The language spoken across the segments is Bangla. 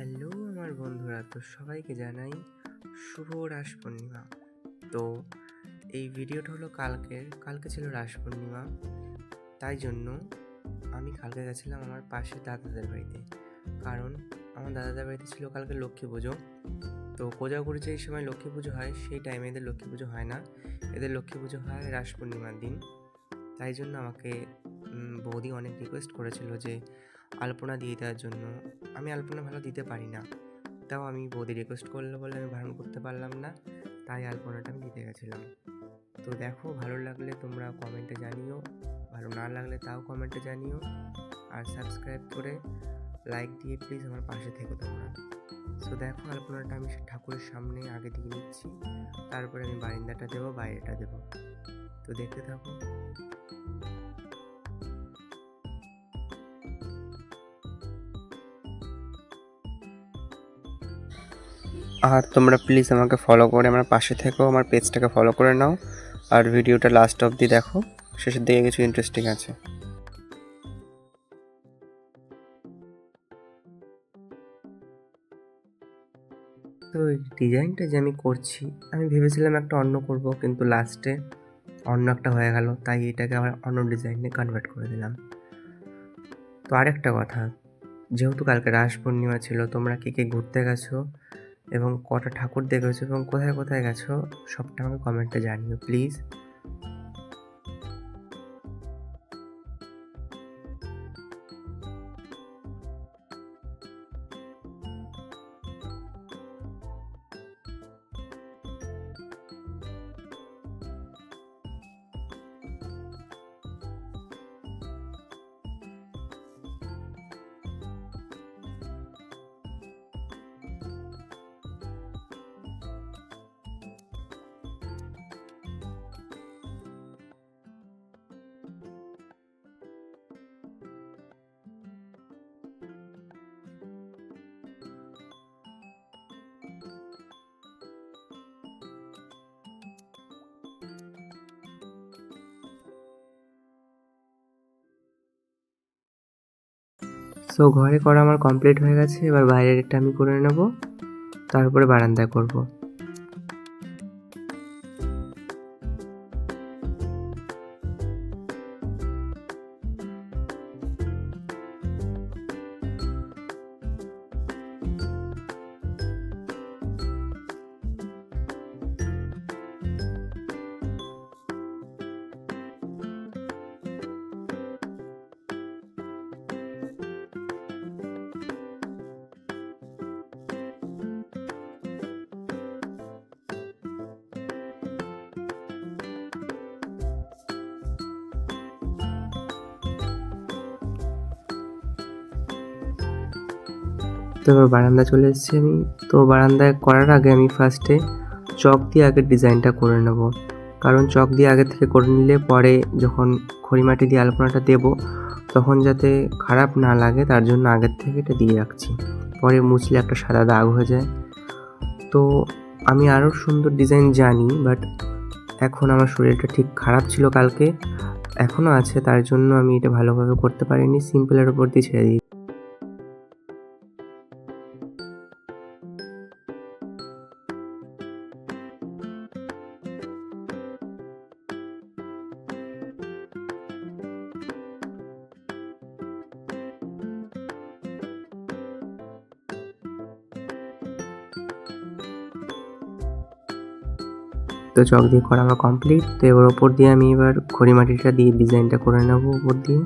হ্যালো আমার বন্ধুরা, তো সবাইকে জানাই শুভ রাস পূর্ণিমা। তো এই ভিডিওটা হলো কালকে ছিল রাস পূর্ণিমা, তাই জন্য আমি কালকে গেছিলাম আমার পাশে দাদাদের বাড়িতে। কারণ আমার দাদাদের বাড়িতে ছিল কালকে লক্ষ্মী পুজো। তো কোজাগরি যেই সময় লক্ষ্মী পুজো হয় সেই টাইমে এদের লক্ষ্মী পুজো হয় না, এদের লক্ষ্মী পুজো হয় রাস পূর্ণিমার দিন। তাই জন্য আমাকে বৌদি অনেক রিকোয়েস্ট করেছিল যে আলপনা দিয়ে দেওয়ার জন্য। আমি আলপনা ভালো দিতে পারি না, তাও আমি বৌদি রিকোয়েস্ট করলো বলে আমি বারণ করতে পারলাম না, তাই আলপনাটা আমি দিতে গেছিলাম। তো দেখো, ভালো লাগলে তোমরা কমেন্টে জানিও, ভালো না লাগলে তাও কমেন্টে জানিও, আর সাবস্ক্রাইব করে লাইক দিয়ে প্লিজ আমার পাশে থেকো তোমরা। সো দেখো, আলপনাটা আমি ঠাকুরের সামনে আগে দিয়ে নিচ্ছি, তারপরে আমি বারিন্দাটা দেবো, বাইরেটা দেবো। তো দেখতে থাকো। আর তোমরা প্লিজ আমাকে ফলো করে আমার পাশে থেকো, আমার পেজটাকে ফলো করে নাও, আর ভিডিওটা লাস্ট অবধি দেখো, শেষের দিকে কিছু ইন্টারেস্টিং আছে। তো এই ডিজাইনটা যে আমি করছি, আমি ভেবেছিলাম একটা অন্য করব, কিন্তু লাস্টে অন্য একটা হয়ে গেল, তাই এটাকে আবার অন্য ডিজাইনে কনভার্ট করে দিলাম। তো আরেকটা কথা, যেহেতু কালকে রাস পূর্ণিমা ছিল, তোমরা কে কে ঘুরতে গেছো এবং কটা ঠাকুর দেখেছো এবং কোথায় কোথায় গেছো সবটা আমাকে কমেন্টে জানিও প্লিজ। সো ঘরে করা আমার কমপ্লিট হয়ে গেছে, এবার বাইরেরটা আমি করে নেব, তারপরে বারান্দায় করব। তো এবার বারান্দা চলে এসেছি আমি। তো বারান্দায় করার আগে আমি ফার্স্টে চক দিয়ে আগের ডিজাইনটা করে নেব, কারণ চক দিয়ে আগে থেকে করে নিলে পরে যখন খড়িমাটি দিয়ে আলপনাটা দেবো তখন যাতে খারাপ না লাগে, তার জন্য আগের থেকে এটা দিয়ে রাখছি, পরে মুছলে একটা সাদা দাগ হয়ে যায়। তো আমি আরও সুন্দর ডিজাইন জানি, বাট এখন আমার শরীরটা ঠিক খারাপ ছিল কালকে, এখনও আছে, তার জন্য আমি এটা ভালোভাবে করতে পারিনি, সিম্পলের উপর দিয়ে ছেড়ে দিই। তো চক দিয়ে করা আমার কমপ্লিট। তো এবার ওপর দিয়ে আমি এবার খড়িমাটিটা দিয়ে ডিজাইনটা করে নেবো ওপর দিয়ে।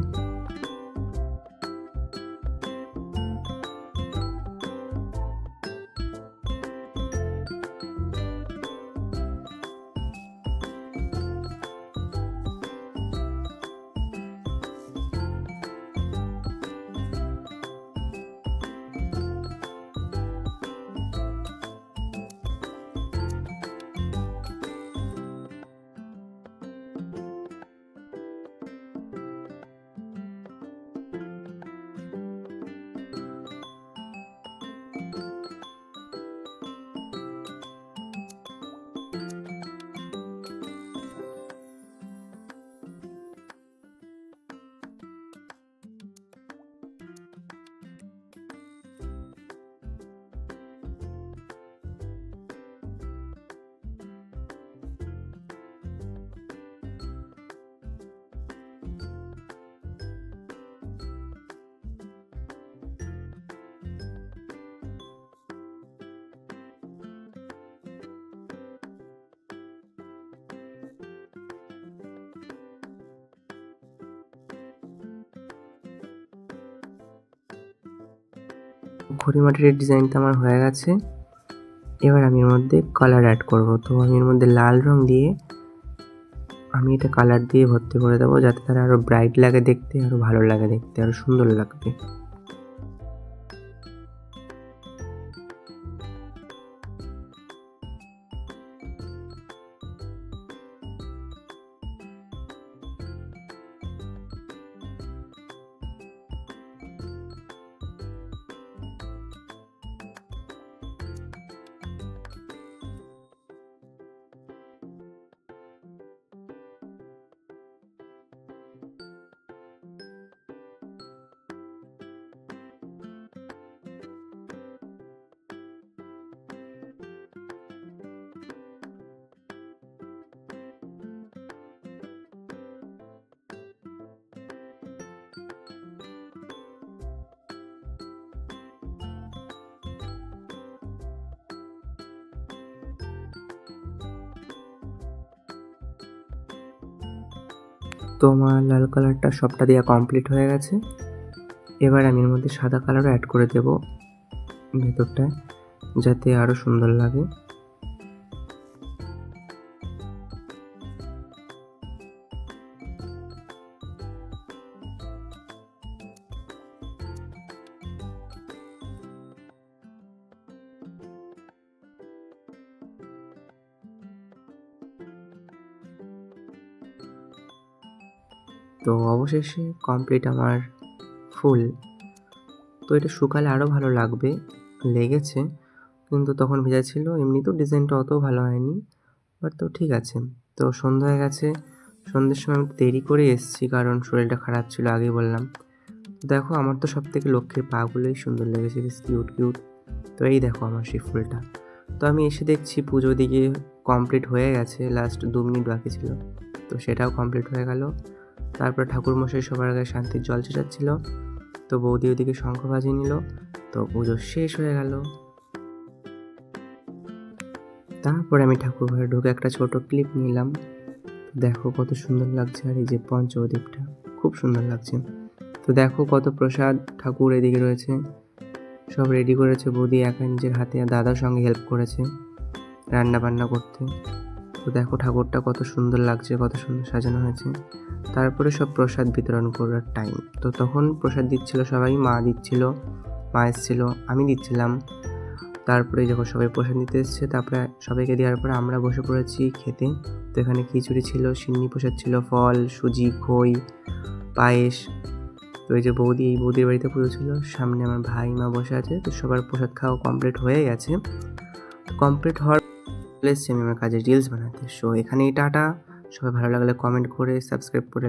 ঘড়িমাটির ডিজাইনটা আমার হয়ে গেছে। এবার আমি এর মধ্যে কালার অ্যাড করব। তো আমি এর মধ্যে লাল রং দিয়ে আমি এটা কালার দিয়ে ভর্তি করে দেবো, যাতে তারা আরও ব্রাইট লাগে দেখতে, আরও ভালো লাগে দেখতে, আরও সুন্দর লাগবে। তো আমার লাল কালারটা সবটা দেওয়া কমপ্লিট হয়ে গেছে। এবার আমি এর মধ্যে সাদা কালারও অ্যাড করে দেব ভেতরটায়, যাতে আরও সুন্দর লাগে। তো অবশেষে কমপ্লিট আমার ফুল। তো এটা শুকালে আরও ভালো লাগবে, লেগেছে কিন্তু তখন ভেজা ছিল। এমনিতেও ডিজাইনটা অত ভালো হয়নি, বাট তো ঠিক আছে। তো সন্ধ্যা হয়ে গেছে, সন্ধ্যের সময় আমি দেরি করে এসেছি কারণ শরীরটা খারাপ ছিল, আগেই বললাম। দেখো আমার তো সব থেকে লক্ষ্মীর পাগুলোই সুন্দর লেগেছে, বেশ কিউট কিউট। তো এই দেখো আমার সেই ফুলটা। তো আমি এসে দেখছি পুজো দিকে কমপ্লিট হয়ে গেছে, লাস্ট 2 মিনিট বাকি ছিল, তো সেটাও কমপ্লিট হয়ে গেল। তারপরে ঠাকুরমশাই সবার আগে শান্তির জল ছেটাচ্ছিল, তো বৌদি ওদিকে শঙ্খ বাজিয়ে নিল। তো পুজো শেষ হয়ে গেল। তারপরে আমি ঠাকুর ঘরে ঢুকে একটা ছোট ক্লিপ নিলাম। দেখো কত সুন্দর লাগছে, আর এই যে পঞ্চদ্বীপটা খুব সুন্দর লাগছে। তো দেখো কত প্রসাদ ঠাকুর এদিকে রয়েছে, সব রেডি করেছে বৌদি একা নিজের হাতে, আর দাদার সঙ্গে হেল্প করেছে রান্না বান্না করতে। তো দেখো ঠাকুরটা কত সুন্দর লাগছে, কত সুন্দর সাজানো হয়েছে। তারপরে সব প্রসাদ বিতরণ করার টাইম। তো তখন প্রসাদ দিচ্ছিল সবাই, মা দিচ্ছিল, মা এসেছিল, আমি দিচ্ছিলাম। তারপরে যখন সবাই প্রসাদ নিতে এসছে, তারপরে সবাইকে দেওয়ার পরে আমরা বসে পড়েছি খেতে। তো এখানে খিচুড়ি ছিল, সিন্নি প্রসাদ ছিল, ফল, সুজি, খই, পায়েস। তো এই যে বৌদি, এই বৌদির বাড়িতে পুজো ছিল, সামনে আমার ভাই মা বসে আছে। তো সবার প্রসাদ খাওয়া কমপ্লিট হয়ে গেছে। কমপ্লিট হওয়ার চলে এসেছি আমি আমার কাজে রিলস বানাতে। সো এখানেই টাটা। সবাই ভালো লাগলে কমেন্ট করে সাবস্ক্রাইব করে